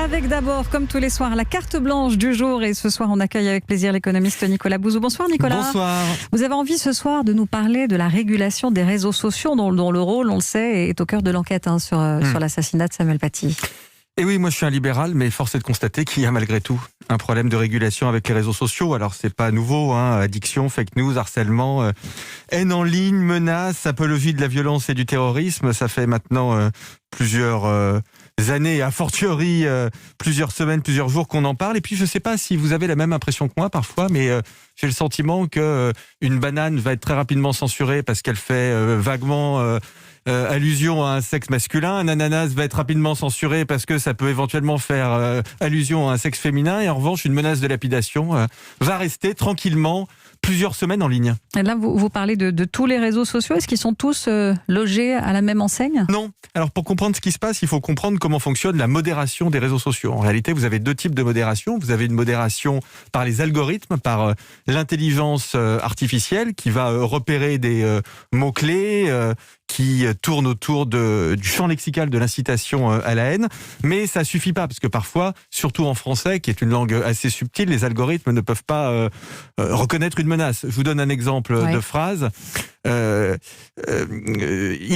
Avec d'abord, comme tous les soirs, la carte blanche du jour. Et ce soir, on accueille avec plaisir l'économiste Nicolas Bouzou. Bonsoir Nicolas. Bonsoir. Vous avez envie ce soir de nous parler de la régulation des réseaux sociaux, dont le rôle, on le sait, est au cœur de l'enquête sur l'assassinat de Samuel Paty. Et oui, moi je suis un libéral, mais force est de constater qu'il y a malgré tout un problème de régulation avec les réseaux sociaux. Alors c'est pas nouveau, addiction, fake news, harcèlement, haine en ligne, menaces, apologie de la violence et du terrorisme. Ça fait maintenant plusieurs années, a fortiori plusieurs semaines, plusieurs jours qu'on en parle. Et puis je sais pas si vous avez la même impression que moi parfois, mais j'ai le sentiment que une banane va être très rapidement censurée parce qu'elle fait vaguement allusion à un sexe masculin. Un ananas va être rapidement censuré parce que ça peut éventuellement faire allusion à un sexe féminin. Et en revanche, une menace de lapidation va rester tranquillement plusieurs semaines en ligne. Et là, vous parlez de tous les réseaux sociaux. Est-ce qu'ils sont tous logés à la même enseigne ? Non. Alors, pour comprendre ce qui se passe, il faut comprendre comment fonctionne la modération des réseaux sociaux. En réalité, vous avez deux types de modération. Vous avez une modération par les algorithmes, par l'intelligence artificielle qui va repérer des mots-clés qui tournent autour du champ lexical de l'incitation à la haine. Mais ça suffit pas, parce que parfois, surtout en français, qui est une langue assez subtile, les algorithmes ne peuvent pas reconnaître une menace. Je vous donne un exemple de phrase. Il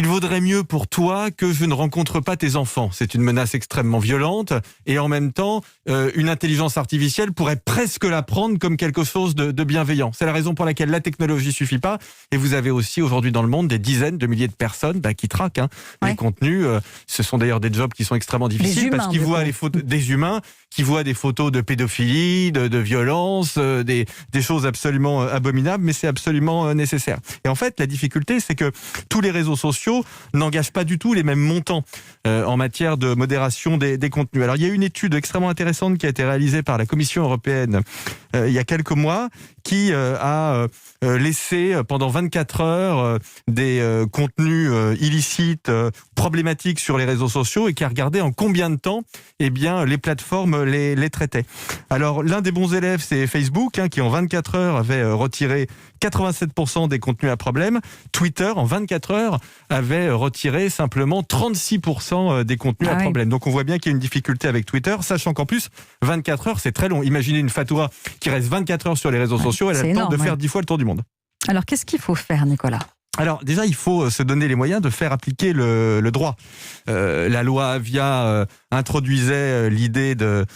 vaudrait mieux pour toi que je ne rencontre pas tes enfants. C'est une menace extrêmement violente et en même temps, une intelligence artificielle pourrait presque la prendre comme quelque chose de bienveillant. C'est la raison pour laquelle la technologie suffit pas. Et vous avez aussi aujourd'hui dans le monde des dizaines de milliers de personnes qui traquent les contenus. Ce sont d'ailleurs des jobs qui sont extrêmement difficiles parce qu'ils voient les photos des humains, qui voient des photos de pédophilie, de violence, des choses absolument abominables, mais c'est absolument nécessaire. Et en fait, la difficulté, c'est que tous les réseaux sociaux n'engagent pas du tout les mêmes montants en matière de modération des contenus. Alors, il y a une étude extrêmement intéressante qui a été réalisée par la Commission européenne il y a quelques mois, qui a laissé pendant 24 heures des contenus illicites, problématiques sur les réseaux sociaux et qui a regardé en combien de temps les plateformes les traitaient. Alors, l'un des bons élèves, c'est Facebook, qui en 24 heures avait retiré 87% des contenus à problème. Twitter, en 24 heures, avait retiré simplement 36% des contenus à problème. Donc on voit bien qu'il y a une difficulté avec Twitter, sachant qu'en plus, 24 heures, c'est très long. Imaginez une fatoua qui reste 24 heures sur les réseaux sociaux, elle a le temps de faire 10 fois le tour du monde. Alors, qu'est-ce qu'il faut faire, Nicolas ? Alors déjà, il faut se donner les moyens de faire appliquer le droit. La loi Avia introduisait l'idée de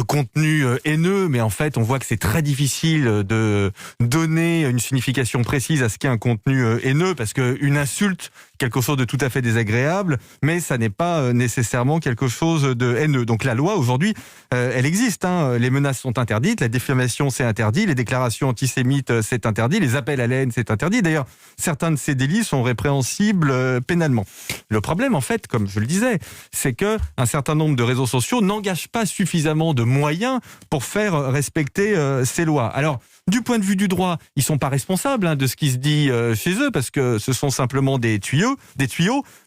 contenu haineux, mais en fait, on voit que c'est très difficile de donner une signification précise à ce qu'est un contenu haineux, parce qu'une insulte, quelque chose de tout à fait désagréable, mais ça n'est pas nécessairement quelque chose de haineux. Donc la loi, aujourd'hui, elle existe. Les menaces sont interdites, la diffamation, c'est interdit, les déclarations antisémites, c'est interdit, les appels à la haine, c'est interdit. D'ailleurs, certains de ces délits sont répréhensibles pénalement. Le problème, en fait, comme je le disais, c'est que un certain nombre de réseaux sociaux n'engagent pas suffisamment de moyens pour faire respecter ces lois. Alors, du point de vue du droit, ils sont pas responsables de ce qui se dit chez eux, parce que ce sont simplement des tuyaux,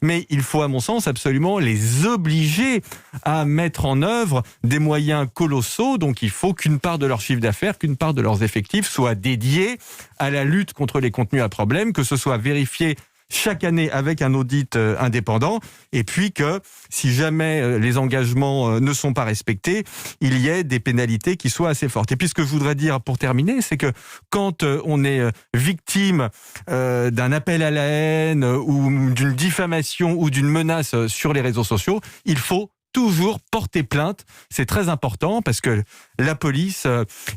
mais il faut, à mon sens, absolument les obliger à mettre en œuvre des moyens colossaux. Donc, il faut qu'une part de leur chiffre d'affaires, qu'une part de leurs effectifs soit dédiée à la lutte contre les contenus à problème, que ce soit vérifié chaque année avec un audit indépendant, et puis que si jamais les engagements ne sont pas respectés, il y ait des pénalités qui soient assez fortes. Et puis ce que je voudrais dire pour terminer, c'est que quand on est victime d'un appel à la haine ou d'une diffamation ou d'une menace sur les réseaux sociaux, il faut toujours porter plainte. C'est très important parce que la police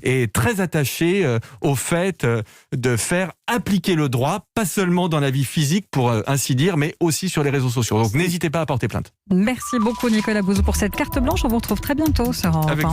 est très attachée au fait de faire appliquer le droit, pas seulement dans la vie physique pour ainsi dire, mais aussi sur les réseaux sociaux. Donc n'hésitez pas à porter plainte. Merci beaucoup Nicolas Bouzou pour cette carte blanche. On vous retrouve très bientôt sur Europe 1.